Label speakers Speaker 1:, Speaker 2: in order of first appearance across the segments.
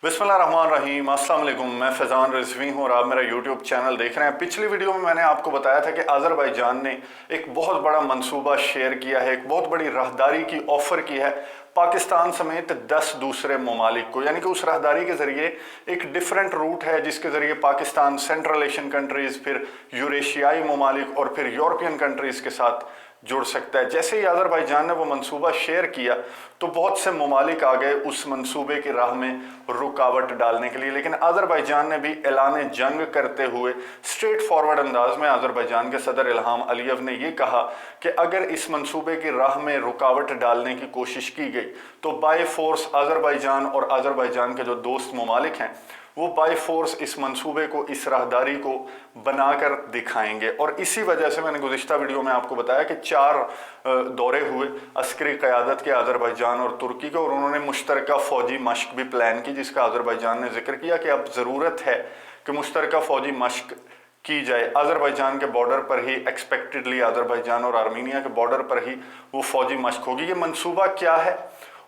Speaker 1: बिस्मिल्लाहिर्रहमानिर्रहीम, अस्सलाम वालेकुम। मैं फैज़ान रिजवी हूँ और आप मेरा यूट्यूब चैनल देख रहे हैं। पिछली वीडियो में मैंने आपको बताया था कि अज़रबैजान ने एक बहुत बड़ा मंसूबा शेयर किया है, एक बहुत बड़ी राहदारी की ऑफ़र की है पाकिस्तान समेत 10 दूसरे ममालिक को। यानी कि उस राहदारी के ज़रिए एक डिफरेंट रूट है जिसके ज़रिए पाकिस्तान सेंट्रल एशियन कंट्रीज़, फिर यूरेशियाई ममालिक और फिर यूरोपियन कंट्रीज़ के साथ जुड़ सकता है। जैसे ही अज़रबैजान ने वो मंसूबा शेयर किया तो बहुत से ममालिक आ गए उस मंसूबे की राह में रुकावट डालने के लिए, लेकिन अज़रबैजान ने भी ऐलान जंग करते हुए स्ट्रेट फॉरवर्ड अंदाज में अज़रबैजान के सदर इल्हाम अलीयव ने यह कहा कि अगर इस मंसूबे की राह में रुकावट डालने की कोशिश की गई तो बाय फोर्स अज़रबैजान और अज़रबैजान के जो दोस्त ममालिक हैं वो बाय फोर्स इस मंसूबे को, इस राहदारी को बनाकर दिखाएंगे। और इसी वजह से मैंने गुज़िश्ता वीडियो में आपको बताया कि 4 दौरे हुए अस्करी क़यादत के अज़रबैजान और तुर्की के, और उन्होंने मुश्तरका फ़ौजी मश्क भी प्लान की जिसका अज़रबैजान ने जिक्र किया कि अब ज़रूरत है कि मुश्तरका फ़ौजी मश्क की जाए। अज़रबैजान के बॉर्डर पर ही एक्सपेक्टेडली अज़रबैजान और आर्मीनिया के बॉर्डर पर ही वो फ़ौजी मश्क होगी। ये मंसूबा क्या है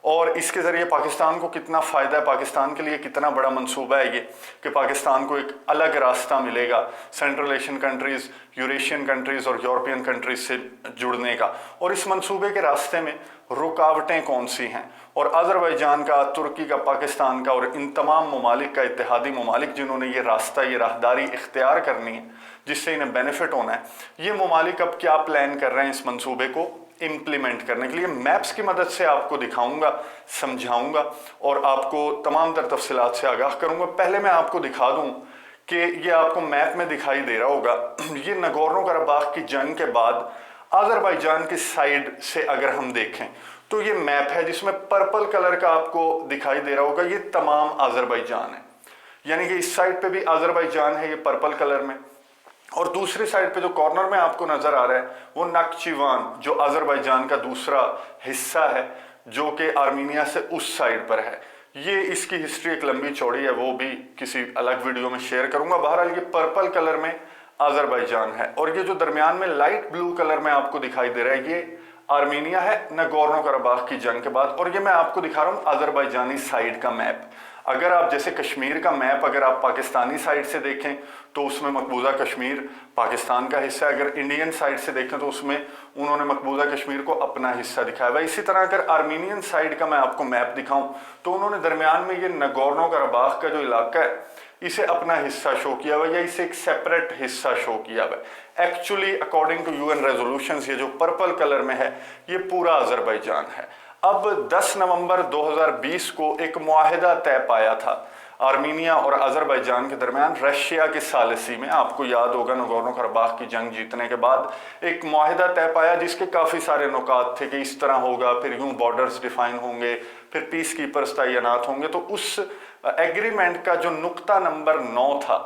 Speaker 1: और इसके ज़रिए पाकिस्तान को कितना फ़ायदा है, पाकिस्तान के लिए कितना बड़ा मंसूबा है ये कि पाकिस्तान को एक अलग रास्ता मिलेगा central Asian countries, Eurasian countries और यूरोपियन कंट्रीज़ से जुड़ने का। और इस मंसूबे के रास्ते में रुकावटें कौन सी हैं, और अज़रबैजान का, तुर्की का, पाकिस्तान का और इन तमाम ममालिक का, इत्तेहादी ममालिक जिन्होंने ये रास्ता, ये राहदारी इख्तियार करनी है जिससे इन्हें बेनिफिट होना है, ये ममालिक अब क्या प्लान कर रहे हैं इस मंसूबे को इम्प्लीमेंट करने के लिए। मैप्स की मदद से आपको दिखाऊंगा, समझाऊंगा और आपको तमाम तर तफसीलात से आगाह करूंगा। पहले मैं आपको दिखा दूं कि ये आपको मैप में दिखाई दे रहा होगा, ये नगोर्नो कराबाख की जंग के बाद अज़रबैजान की साइड से अगर हम देखें तो ये मैप है जिसमें पर्पल कलर का आपको दिखाई दे रहा होगा, ये तमाम अज़रबैजान है। यानी कि इस साइड पे भी अज़रबैजान है ये पर्पल कलर में, और दूसरी साइड पे जो कॉर्नर में आपको नजर आ रहा है वो नक्चिवान जो अज़रबैजान का दूसरा हिस्सा है जो कि आर्मीनिया से उस साइड पर है। ये इसकी हिस्ट्री एक लंबी चौड़ी है, वो भी किसी अलग वीडियो में शेयर करूंगा। बहरहाल ये पर्पल कलर में अज़रबैजान है और ये जो दरमियान में लाइट ब्लू कलर में आपको दिखाई दे रहा है ये आर्मीनिया है नगोर्नो कराबाख की जंग के बाद। और ये मैं आपको दिखा रहा हूँ अज़रबैजानी साइड का मैप। अगर आप जैसे कश्मीर का मैप अगर आप पाकिस्तानी साइड से देखें तो उसमें मकबूजा कश्मीर पाकिस्तान का हिस्सा है, अगर इंडियन साइड से देखें तो उसमें उन्होंने मकबूजा कश्मीर को अपना हिस्सा दिखाया हुआ है। इसी तरह अगर आर्मीनियन साइड का मैं आपको मैप दिखाऊं तो उन्होंने दरमियान में ये नगोर्नो कराबाख का जो इलाका है इसे अपना हिस्सा शो किया हुआ है या इसे एक सेपरेट हिस्सा शो किया हुआ है। Actually according to UN resolutions ये जो पर्पल कलर में है ये पूरा अज़रबैजान है। अब 10 नवंबर 2020 को एक मुआहिदा तय पाया था आर्मीनिया और अज़रबैजान के दरमियान रशिया के सालिसी में। आपको याद होगा नगोर्नो कराबाख की जंग जीतने के बाद एक मुआहिदा तय पाया जिसके काफ़ी सारे नुकात थे कि इस तरह होगा, फिर यूं बॉर्डर्स डिफाइन होंगे, फिर पीस कीपर्स तैनात होंगे। तो उस एग्रीमेंट का जो नुक्ता नंबर 9 था,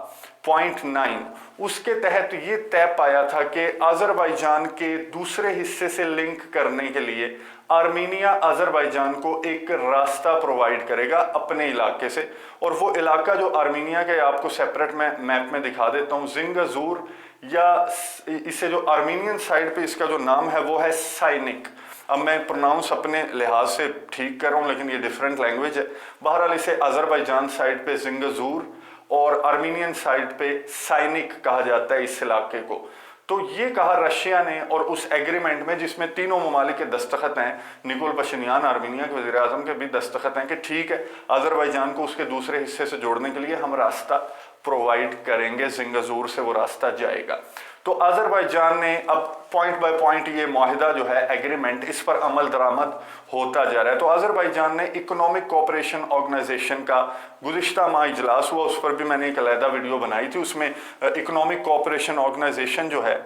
Speaker 1: पॉइंट 9, उसके तहत ये तय पाया था कि अज़रबैजान के दूसरे हिस्से से लिंक करने के लिए आर्मीनिया अज़रबैजान को एक रास्ता प्रोवाइड करेगा अपने इलाके से। और वो इलाका जो आर्मीनिया के आपको सेपरेट मैं मैप में दिखा देता हूँ, जिंगजूर, या इसे जो आर्मीनियन साइड पे इसका जो नाम है वो है साइनिक। अब मैं प्रोनाउंस अपने लिहाज से ठीक कर रहा हूँ लेकिन ये डिफरेंट लैंग्वेज है। बहरहाल इसे अज़रबैजान साइड पे जिंगजूर और आर्मीनियन साइड पे साइनिक कहा जाता है इस इलाके को। तो ये कहा रशिया ने, और उस एग्रीमेंट में जिसमें तीनों ममालिक के दस्तखत हैं, निकोल पशिन्यान आर्मीनिया के वज़ीर आज़म के भी दस्तखत हैं कि ठीक है अज़रबैजान को उसके दूसरे हिस्से से जोड़ने के लिए हम रास्ता प्रोवाइड करेंगे, जिंगजूर से वो रास्ता जाएगा। तो अज़रबैजान ने अब पॉइंट बाय पॉइंट ये मुआहिदा जो है एग्रीमेंट इस पर अमल दरामद होता जा रहा है। तो अज़रबैजान ने इकोनॉमिक कोऑपरेशन ऑर्गेनाइजेशन का गुज़िश्ता माह इजलास हुआ, उस पर भी मैंने एक अलहदा वीडियो बनाई थी। उसमें इकोनॉमिक कोऑपरेशन ऑर्गेनाइजेशन जो है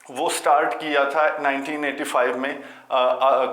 Speaker 1: वो स्टार्ट किया था 1985 में।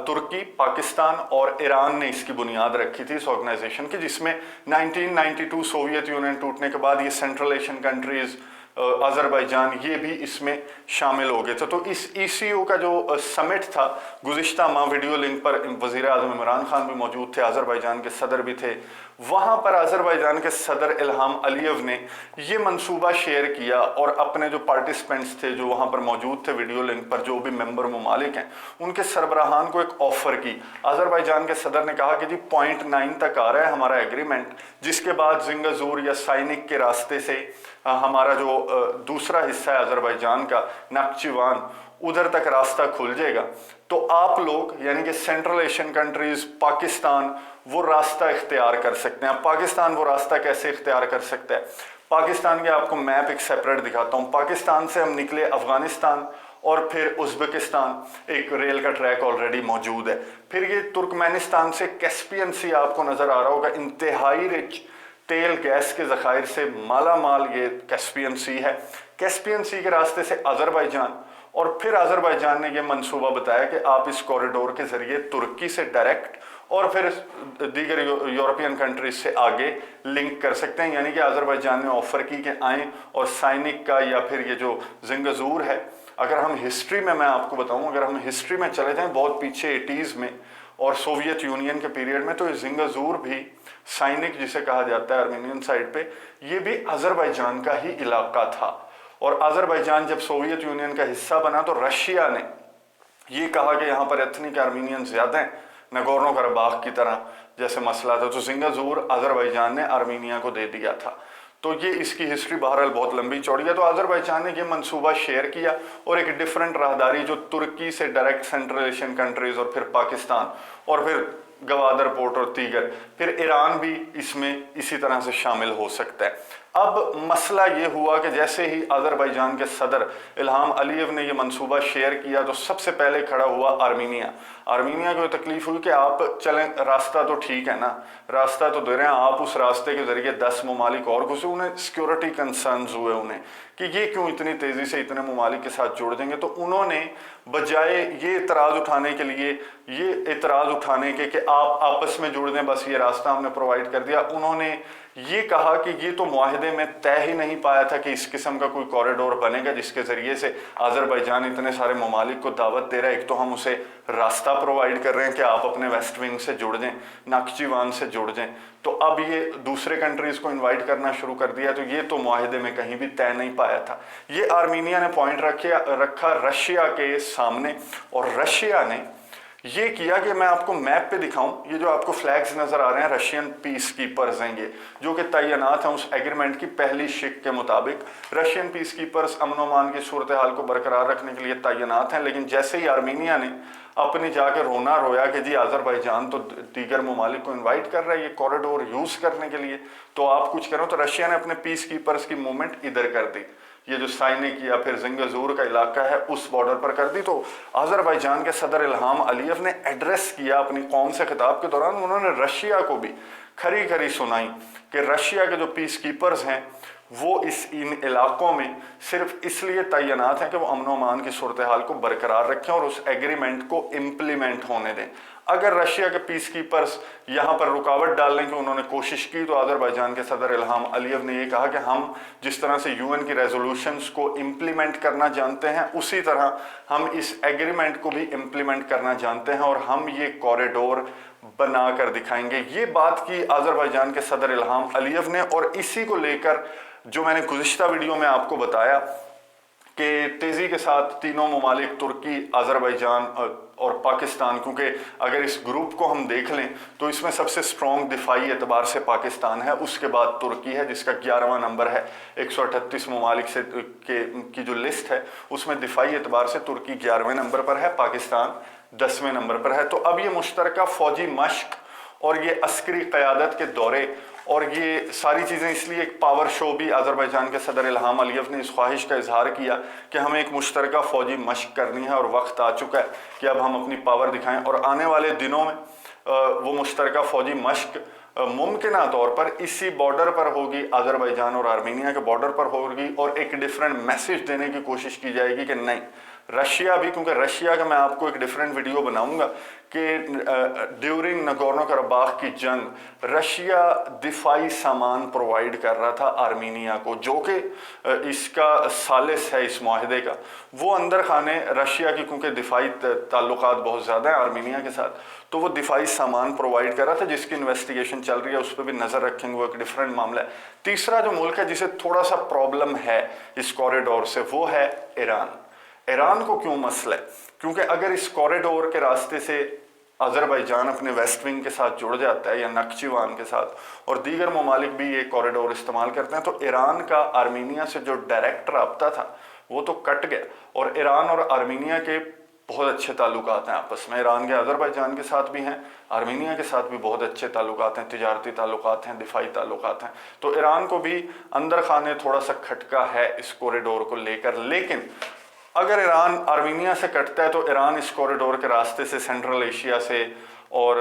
Speaker 1: तुर्की, पाकिस्तान और ईरान ने इसकी बुनियाद रखी थी इस ऑर्गेनाइजेशन की, जिसमें 1992 सोवियत यूनियन टूटने के बाद ये सेंट्रल एशियन कंट्रीज़, अज़रबैजान, ये भी इसमें शामिल हो गए थे। तो इस ECO का जो समिट था गुज़िश्ता माह, वीडियो लिंक पर वज़ीर आज़म इमरान खान भी मौजूद थे, अज़रबैजान के सदर भी थे, वहाँ पर आज़रबाईजान के सदर इल्हाम अलीयव ने ये मंसूबा शेयर किया और अपने जो पार्टिसिपेंट्स थे जो वहाँ पर मौजूद थे वीडियो लिंक पर, जो भी मेंबर ममालिक हैं, उनके सरबराहान को एक ऑफ़र की। आज़रबाईजान के सदर ने कहा कि जी 0.9 तक आ रहा है हमारा एग्रीमेंट, जिसके बाद ज़िंगज़ूर या साइनिक के रास्ते से हमारा जो दूसरा हिस्सा है आज़रबाईजान का, नक्चिवान, उधर तक रास्ता खुल जाएगा। तो आप लोग यानी कि सेंट्रल एशियन कंट्रीज, पाकिस्तान, वो रास्ता इख्तियार कर सकते हैं। पाकिस्तान वो रास्ता कैसे इख्तियार कर सकता है? पाकिस्तान के आपको मैप एक सेपरेट दिखाता हूँ। पाकिस्तान से हम निकले अफगानिस्तान और फिर उज़्बेकिस्तान, एक रेल का ट्रैक ऑलरेडी मौजूद है। फिर ये तुर्कमेनिस्तान से कैस्पियन सी आपको नज़र आ रहा होगा, इंतहाई रिच तेल गैस के ज़खायर से माला माल ये कैस्पियन सी है। कैस्पियन सी के रास्ते से आज़रबाईजान, और फिर आज़रबाईजान ने यह मंसूबा बताया कि आप इस कॉरिडोर के ज़रिए तुर्की से डायरेक्ट और फिर दीगर यूरोपियन कंट्रीज से आगे लिंक कर सकते हैं। यानी कि आज़रबाईजान ने ऑफ़र की कि आएँ और साइनिक का या फिर ये जो ज़िंगज़ूर है, अगर हम हिस्ट्री में, मैं आपको बताऊँ, अगर हम हिस्ट्री में चले जाएँ बहुत पीछे 80s में और सोवियत यूनियन के पीरियड में, तो ये ज़िंगज़ूर भी, साइनिक जिसे कहा जाता है आर्मीनियन साइड पे, ये भी आज़रबाईजान का ही इलाका था। और आज़रबाईजान जब सोवियत यूनियन का हिस्सा बना तो रशिया ने ये कहा कि यहाँ पर एथनिक आर्मीनियन ज़्यादा हैं, नगोर्नो कराबाख की तरह जैसे मसला था, तो ज़िंगज़ूर आज़रबाईजान ने आर्मीनिया को दे दिया था। तो ये इसकी हिस्ट्री बहरहाल बहुत लंबी चौड़ी है। तो आज़रबाईजान ने ये मंसूबा शेयर किया और एक डिफरेंट राहदारी जो तुर्की से डायरेक्ट सेंट्रल एशियन कंट्रीज़ और फिर पाकिस्तान और फिर गवादर पोर्ट और दीगर, फिर ईरान भी इसमें इसी तरह से शामिल हो सकता है। अब मसला ये हुआ कि जैसे ही आज़रबाईजान के सदर इल्हाम अलीयव ने ये मंसूबा शेयर किया तो सबसे पहले खड़ा हुआ आर्मीनिया। आर्मीनिया को तकलीफ हुई कि आप चलें, रास्ता तो ठीक है ना, रास्ता तो दे रहे हैं, आप उस रास्ते के ज़रिए 10 ममालिक और घुसे। उन्हें सिक्योरिटी कंसर्न्स हुए उन्हें कि ये क्यों इतनी तेज़ी से इतने ममालिक के साथ जुड़ देंगे। तो उन्होंने बजाय ये एतराज़ उठाने के लिए, ये एतराज़ उठाने के कि आप आपस में जुड़ दें, बस ये रास्ता हमने प्रोवाइड कर दिया, उन्होंने ये कहा कि ये तो मुआहदे में तय ही नहीं पाया था कि इस किस्म का कोई कॉरिडोर बनेगा जिसके ज़रिए से आज़रबाईजान इतने सारे ममालिक को दावत दे रहा है। एक तो हम उसे रास्ता प्रोवाइड कर रहे हैं कि आप अपने वेस्ट विंग से जुड़ जाएं, नाख्चीवान से जुड़ जाएं, तो अब ये दूसरे कंट्रीज़ को इनवाइट करना शुरू कर दिया। तो ये तो मुआहदे में कहीं भी तय नहीं पाया था। ये आर्मीनिया ने पॉइंट रखा रशिया के सामने, और रशिया ने ये किया कि मैं आपको मैप पे दिखाऊं, ये जो आपको फ्लैग्स नज़र आ रहे हैं रशियन पीस कीपर्स हैं, ये जो कि तैनात हैं उस एग्रीमेंट की पहली शिक के मुताबिक। रशियन पीस कीपर्स अमन अमान की सूरत हाल को बरकरार रखने के लिए तैनात हैं। लेकिन जैसे ही आर्मीनिया ने अपने जाकर रोना रोया कि जी आज़रबाईजान तो दीगर ममालिक को इन्वाइट कर रहा है ये कॉरिडोर यूज़ करने के लिए, तो आप कुछ करो, तो रशिया ने अपने पीस कीपर्स की मूवमेंट इधर कर दी, ये जो साइनिक या फिर ज़िंगज़ूर का इलाका है उस बॉर्डर पर कर दी। तो आज़रबाईजान के सदर इल्हाम अलीयव ने एड्रेस किया अपनी कौम से खिताब के दौरान, उन्होंने रशिया को भी खरी खरी सुनाई कि रशिया के जो पीस कीपर्स हैं वो इन इलाकों में सिर्फ इसलिए तैनात हैं कि वो अमन अमान की सूरत हाल को बरकरार रखें और उस एग्रीमेंट को इम्प्लीमेंट होने दें। अगर रशिया के पीस कीपर्स यहाँ पर रुकावट डालने की उन्होंने कोशिश की तो आज़रबाईजान के सदर इल्हाम अलीयव ने ये कहा कि हम जिस तरह से यूएन की रेजोल्यूशंस को इम्प्लीमेंट करना जानते हैं उसी तरह हम इस एग्रीमेंट को भी इम्प्लीमेंट करना जानते हैं और हम ये कॉरिडोर बना कर दिखाएंगे। ये बात की आज़रबाईजान के सदर इल्हाम अलीयव ने, और इसी को लेकर जो मैंने गुज़िश्ता वीडियो में आपको बताया कि तेज़ी के साथ तीनों ममालिक तुर्की, आज़रबाईजान और पाकिस्तान, क्योंकि अगर इस ग्रुप को हम देख लें तो इसमें सबसे स्ट्रॉन्ग दिफाई एतबार से पाकिस्तान है, उसके बाद तुर्की है जिसका 11वां नंबर है। 138 ममालिक से की जो लिस्ट है उसमें दिफाई एतबार से तुर्की 11वें नंबर पर है, पाकिस्तान 10वें नंबर पर है। तो अब ये मुश्तरका फ़ौजी मश्क और ये अस्करी क़यादत के दौरे और ये सारी चीज़ें, इसलिए एक पावर शो भी आज़रबाईजान के सदर इल्हाम अलीयव ने इस ख्वाहिश का इजहार किया कि हमें एक मुश्तरका फ़ौजी मश्क करनी है और वक्त आ चुका है कि अब हम अपनी पावर दिखाएं। और आने वाले दिनों में वो मुश्तरका फ़ौजी मश्क मुमकिन तौर पर इसी बॉर्डर पर होगी, आज़रबाईजान और आर्मीनिया के बॉर्डर पर होगी, और एक डिफरेंट मैसेज देने की कोशिश की जाएगी कि नहीं, रशिया भी, क्योंकि रशिया का मैं आपको एक डिफरेंट वीडियो बनाऊंगा कि ड्यूरिंग नगोर्नो कराबाख की जंग रशिया दिफाई सामान प्रोवाइड कर रहा था आर्मीनिया को, जो कि इसका सालिस है इस माहदे का। वो अंदर खाने रशिया की, क्योंकि दिफाई ताल्लुकात बहुत ज़्यादा हैं आर्मीनिया के साथ, तो वो दिफाई सामान प्रोवाइड कर रहा था, जिसकी इन्वेस्टिगेशन चल रही है, उस पर भी नज़र रखेंगे, वो एक डिफरेंट मामला है। तीसरा जो मुल्क है जिसे थोड़ा सा प्रॉब्लम है इस कॉरिडोर से, वो है ईरान। ईरान को क्यों मसला है? क्योंकि अगर इस कॉरिडोर के रास्ते से अज़रबैजान अपने वेस्ट विंग के साथ जुड़ जाता है या नक्चीवान के साथ, और दीगर ममालिक भी ये कॉरिडोर इस्तेमाल करते हैं, तो ईरान का आर्मीनिया से जो डायरेक्ट राब्ता था वो तो कट गया। और ईरान और आर्मीनिया के बहुत अच्छे ताल्लुकात हैं आपस में, ईरान के अज़रबैजान के साथ भी हैं, आर्मीनिया के साथ भी बहुत अच्छे ताल्लुकात हैं, तिजारती ताल्लुकात हैं, दिफाई ताल्लुकात हैं। तो ईरान को भी अंदर खाने थोड़ा सा खटका है इस कॉरिडोर को लेकर। लेकिन अगर ईरान आर्मीनिया से कटता है तो ईरान इस कॉरिडोर के रास्ते से सेंट्रल एशिया से और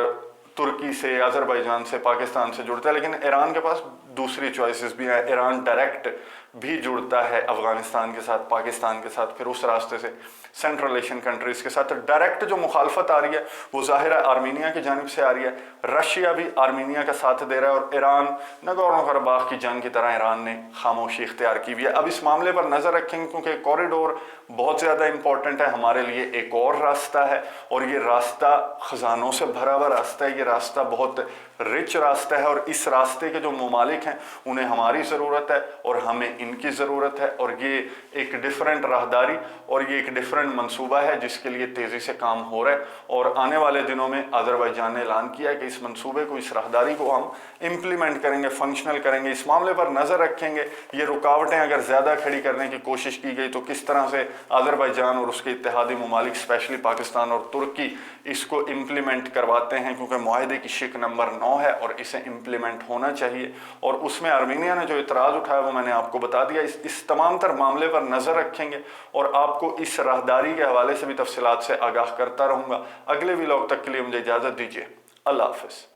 Speaker 1: तुर्की से, अज़रबैजान से, पाकिस्तान से जुड़ता है। लेकिन ईरान के पास दूसरी चॉइसेस भी हैं, ईरान डायरेक्ट भी जुड़ता है अफ़गानिस्तान के साथ, पाकिस्तान के साथ, फिर उस रास्ते से सेंट्रल एशियन कंट्रीज़ के साथ। डायरेक्ट जो मुखालफत आ रही है वो ज़ाहिर है आर्मीनिया की जानिब से आ रही है। रशिया भी आर्मीनिया का साथ दे रहा है और ईरान, नगोर्नो कराबाख की जंग की तरह ईरान ने खामोशी इख्तियार की हुई है। अब इस मामले पर नज़र रखेंगे क्योंकि कॉरिडोर बहुत ज़्यादा इंपॉर्टेंट है हमारे लिए। एक और रास्ता है और ये रास्ता ख़जानों से भरा हुआ रास्ता है, ये रास्ता बहुत रिच रास्ता है, और इस रास्ते के जो ममालिक हैं उन्हें हमारी ज़रूरत है और हमें इनकी ज़रूरत है। और ये एक डिफरेंट राहदारी और ये एक डिफरेंट मंसूबा है जिसके लिए तेज़ी से काम हो रहा है। और आने वाले दिनों में अज़रबैजान ने ऐलान किया है कि इस मंसूबे को, इस राहदारी को हम इम्प्लीमेंट करेंगे, फंक्शनल करेंगे। इस मामले पर नज़र रखेंगे, ये रुकावटें अगर ज़्यादा खड़ी करने की कोशिश की गई तो किस तरह से अज़रबैजान और उसके इत्तेहादी ममालिक, स्पेशली पाकिस्तान और तुर्की, इसको इम्प्लीमेंट करवाते हैं, क्योंकि मुआहदे की शिक नंबर 9 है और इसे इम्प्लीमेंट होना चाहिए। और उसमें आर्मीनिया ने जो इतराज़ उठाया वो मैंने आपको बता दिया। इस तमाम तर मामले पर नज़र रखेंगे और आपको इस राहदारी के हवाले से भी तफसीलात से आगाह करता रहूँगा। अगले व्लॉग तक के लिए मुझे इजाज़त दीजिए। अल्लाह हाफ़िज़।